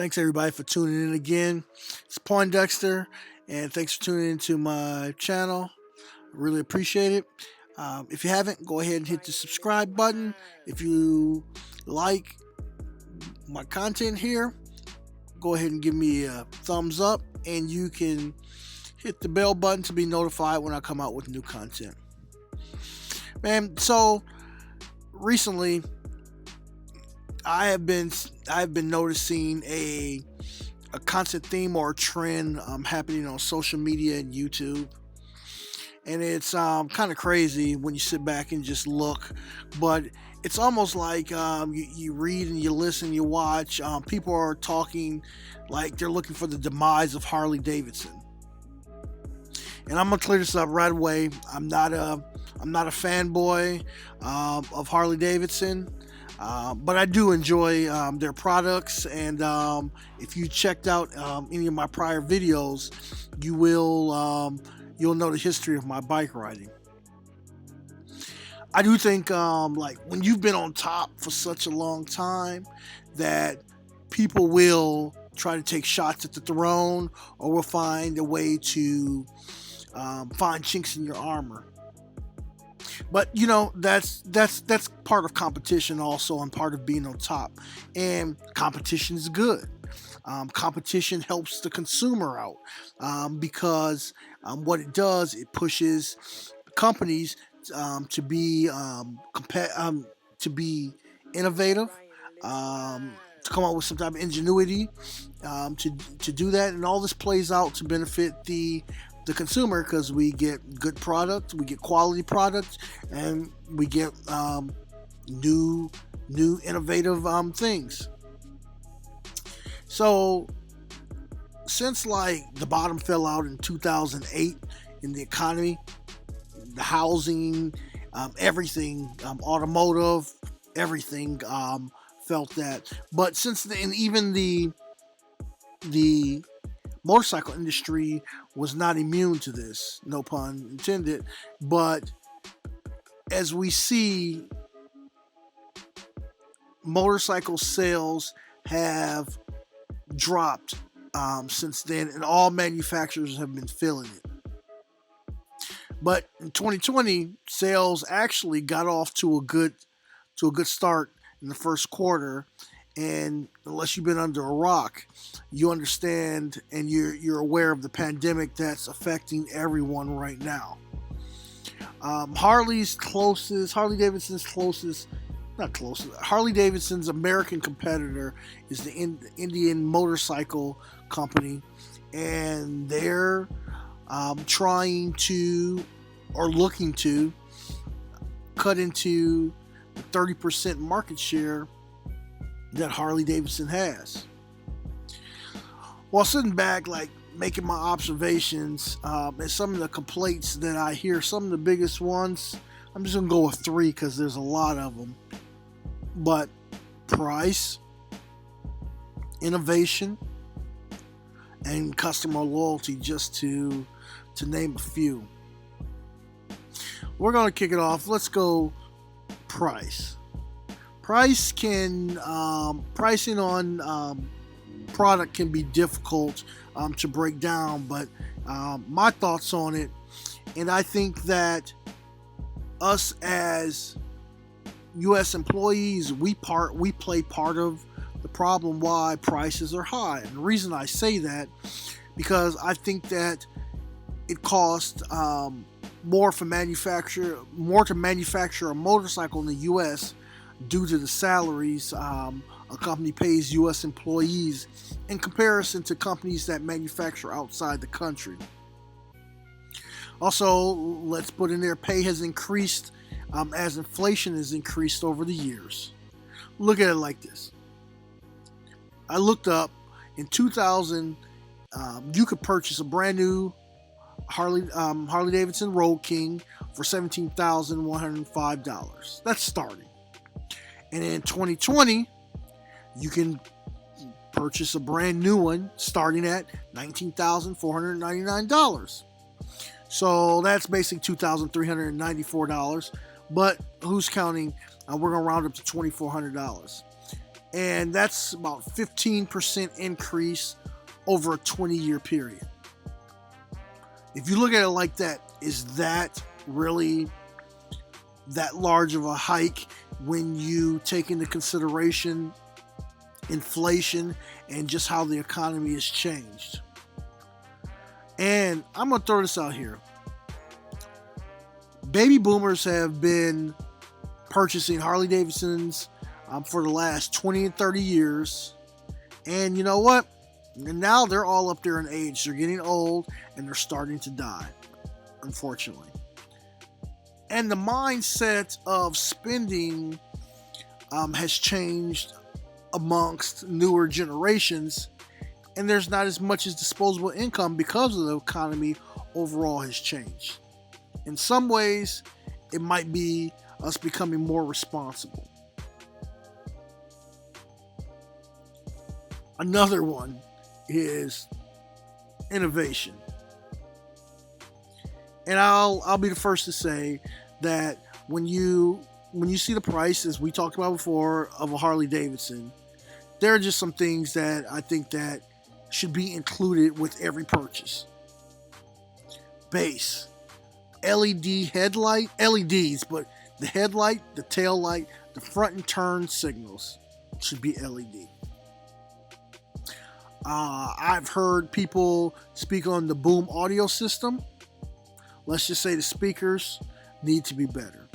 Thanks everybody for tuning in again. It's Poindexter, and thanks for tuning into my channel. Really appreciate it. If you haven't, go ahead and hit the subscribe button. If you like my content here, go ahead and give me a thumbs up, and you can hit the bell button to be notified when I come out with new content. Man, so recently I've been noticing a constant theme or a trend happening on social media and YouTube, and it's kind of crazy when you sit back and just look. But it's almost like you read and you listen, you watch. People are talking like they're looking for the demise of Harley Davidson, and I'm gonna clear this up right away. I'm not a fanboy of Harley Davidson. But I do enjoy their products, and if you checked out any of my prior videos, you'll know the history of my bike riding. I do think like when you've been on top for such a long time, that people will try to take shots at the throne, or will find a way to find chinks in your armor. But that's part of competition also, and part of being on top. And competition is good. Competition helps the consumer out, because what it does, it pushes companies to be to be innovative, to come up with some type of ingenuity, to do that, and all this plays out to benefit the consumer, because we get good product, we get quality product, and we get new innovative things. So since like the bottom fell out in 2008 in the economy, the housing, everything, automotive, everything, felt that. But since then, even the motorcycle industry was not immune to this, no pun intended. But as we see, motorcycle sales have dropped since then, and all manufacturers have been feeling it. But in 2020, sales actually got off to a good start in the first quarter. And unless you've been under a rock, you understand, and you're aware of the pandemic that's affecting everyone right now. Harley Davidson's American competitor is the Indian motorcycle company, and they're trying to, or looking to, cut into the 30% market share that Harley Davidson has. While sitting back, like making my observations, and some of the complaints that I hear, some of the biggest ones, I'm just gonna go with three because there's a lot of them. But price, innovation, and customer loyalty, just to name a few. We're gonna kick it off. Let's go price. Pricing on product can be difficult to break down, but my thoughts on it, and I think that us as U.S. employees, we play part of the problem why prices are high. And the reason I say that, because I think that it costs more to manufacture a motorcycle in the U.S. due to the salaries a company pays U.S. employees in comparison to companies that manufacture outside the country. Also, let's put in there, pay has increased as inflation has increased over the years. Look at it like this. I looked up, in 2000, you could purchase a brand new Harley Davidson Road King for $17,105. That's starting. And in 2020, you can purchase a brand new one starting at $19,499. So that's basically $2,394. But who's counting? We're going to round up to $2,400. and that's about 15% increase over a 20-year period. If you look at it like that, is that really that large of a hike when you take into consideration inflation and just how the economy has changed? And I'm going to throw this out here. Baby boomers have been purchasing Harley Davidsons for the last 20 and 30 years. And you know what? And now they're all up there in age. They're getting old and they're starting to die, unfortunately. And the mindset of spending has changed amongst newer generations. And there's not as much as disposable income because of the economy overall has changed. In some ways, it might be us becoming more responsible. Another one is innovation. And I'll be the first to say that when you see the price, as we talked about before, of a Harley Davidson, there are just some things that I think that should be included with every purchase. Base, LED headlight, LEDs, but the headlight, the tail light, the front and turn signals should be LED. I've heard people speak on the boom audio system. Let's just say the speakers need to be better.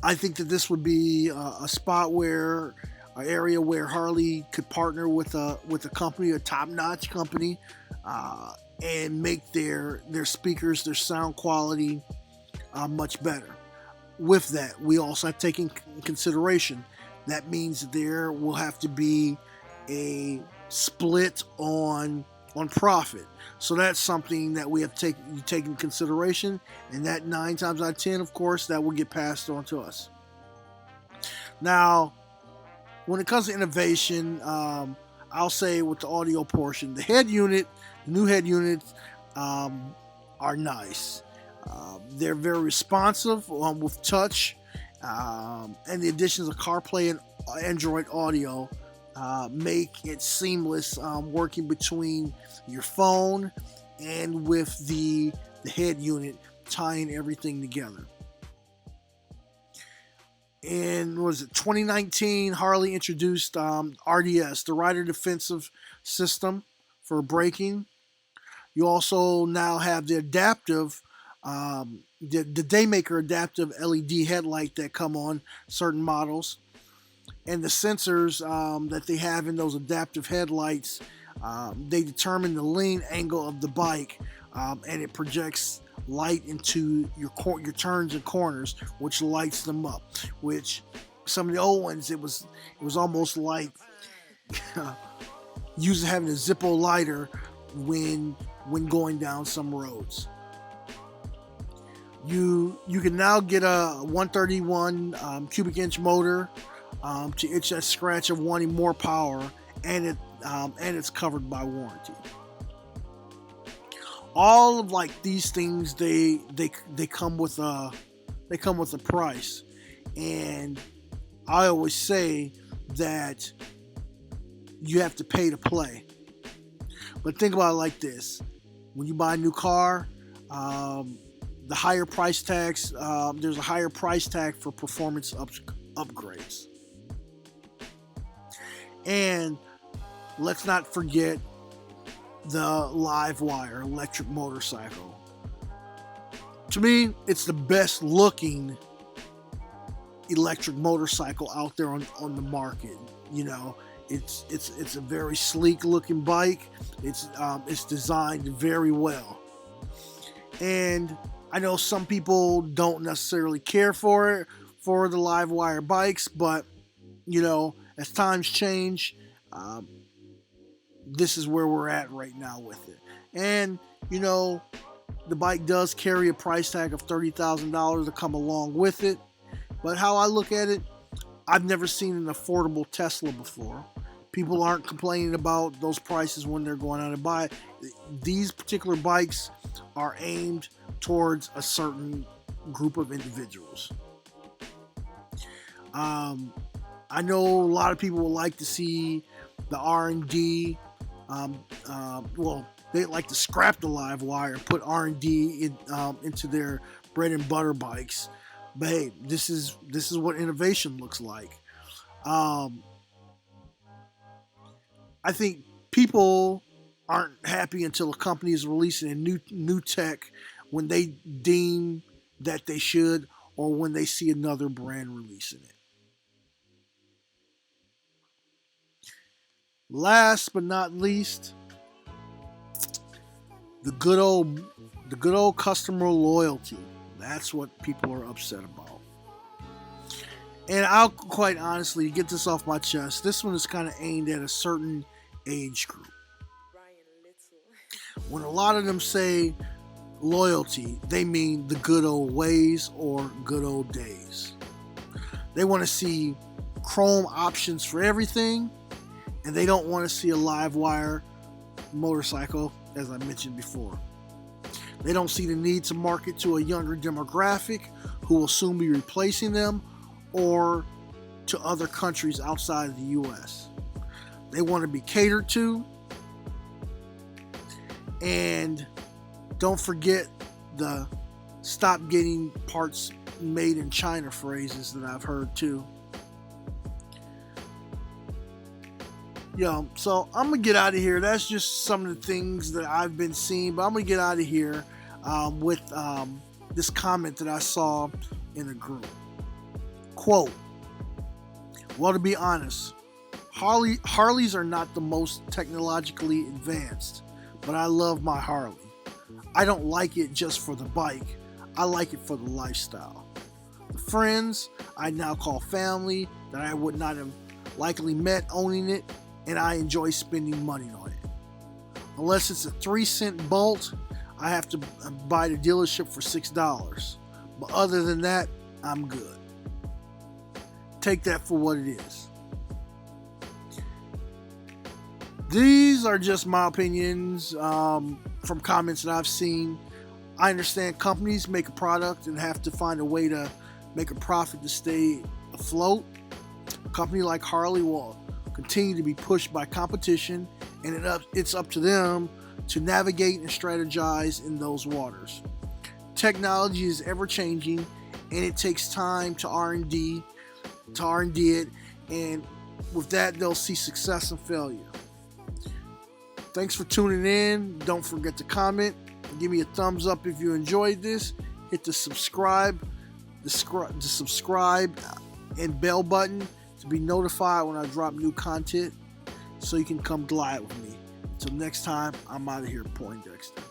I think that this would be a spot where, an area where Harley could partner with a company, a top-notch company, and make their speakers, their sound quality much better. With that, we also have to take in consideration that means that there will have to be a split on profit. So that's something that we have to take in consideration, and that 9 times out of 10, of course, that will get passed on to us. Now, when it comes to innovation, I'll say with the audio portion, the new head units are nice. They're very responsive with touch, and the additions of CarPlay and Android Auto make it seamless working between your phone and with the head unit, tying everything together. In 2019, Harley introduced RDS, the Rider Defensive System for braking. You also now have the adaptive, the Daymaker adaptive LED headlight that come on certain models. And the sensors that they have in those adaptive headlights, they determine the lean angle of the bike, and it projects light into your turns and corners, which lights them up. Which some of the old ones, it was almost like having a Zippo lighter when going down some roads. You can now get a 131 cubic inch motor to itch that scratch of wanting more power, and it's covered by warranty. All of like these things, they come with a price, and I always say that you have to pay to play. But think about it like this: when you buy a new car, the higher price tags, there's a higher price tag for performance upgrades. And let's not forget the Livewire electric motorcycle. To me, it's the best looking electric motorcycle out there on the market. You know, it's a very sleek looking bike. It's designed very well. And I know some people don't necessarily care for the Livewire bikes, but you know, as times change, this is where we're at right now with it. And, you know, the bike does carry a price tag of $30,000 to come along with it. But how I look at it, I've never seen an affordable Tesla before. People aren't complaining about those prices when they're going out and buy it. These particular bikes are aimed towards a certain group of individuals. I know a lot of people would like to see the R&D. Well, they like to scrap the live wire and put R&D into their bread and butter bikes. But hey, this is what innovation looks like. Um, I think people aren't happy until a company is releasing a new tech when they deem that they should, or when they see another brand releasing it. Last but not least, the good old customer loyalty. That's what people are upset about. And I'll quite honestly get this off my chest. This one is kind of aimed at a certain age group. When a lot of them say loyalty, they mean the good old ways or good old days. They want to see chrome options for everything, and they don't want to see a live wire motorcycle, as I mentioned before. They don't see the need to market to a younger demographic who will soon be replacing them, or to other countries outside of the US. They want to be catered to. And don't forget the stop getting parts made in China phrases that I've heard too. So I'm going to get out of here. That's just some of the things that I've been seeing. But I'm going to get out of here with this comment that I saw in a group. Quote, well, to be honest, Harleys are not the most technologically advanced, but I love my Harley. I don't like it just for the bike. I like it for the lifestyle. The friends I now call family that I would not have likely met owning it, and I enjoy spending money on it. Unless it's a 3-cent bolt, I have to buy the dealership for $6. But other than that, I'm good. Take that for what it is. These are just my opinions from comments that I've seen. I understand companies make a product and have to find a way to make a profit to stay afloat. A company like Harley will continue to be pushed by competition, and it's up to them to navigate and strategize in those waters. Technology is ever changing, and it takes time to R&D it, and with that they'll see success and failure. Thanks for tuning in. Don't forget to comment. Give me a thumbs up if you enjoyed this. Hit the subscribe and bell button to be notified when I drop new content, so you can come glide with me. Until next time, I'm out of here, Poindexter.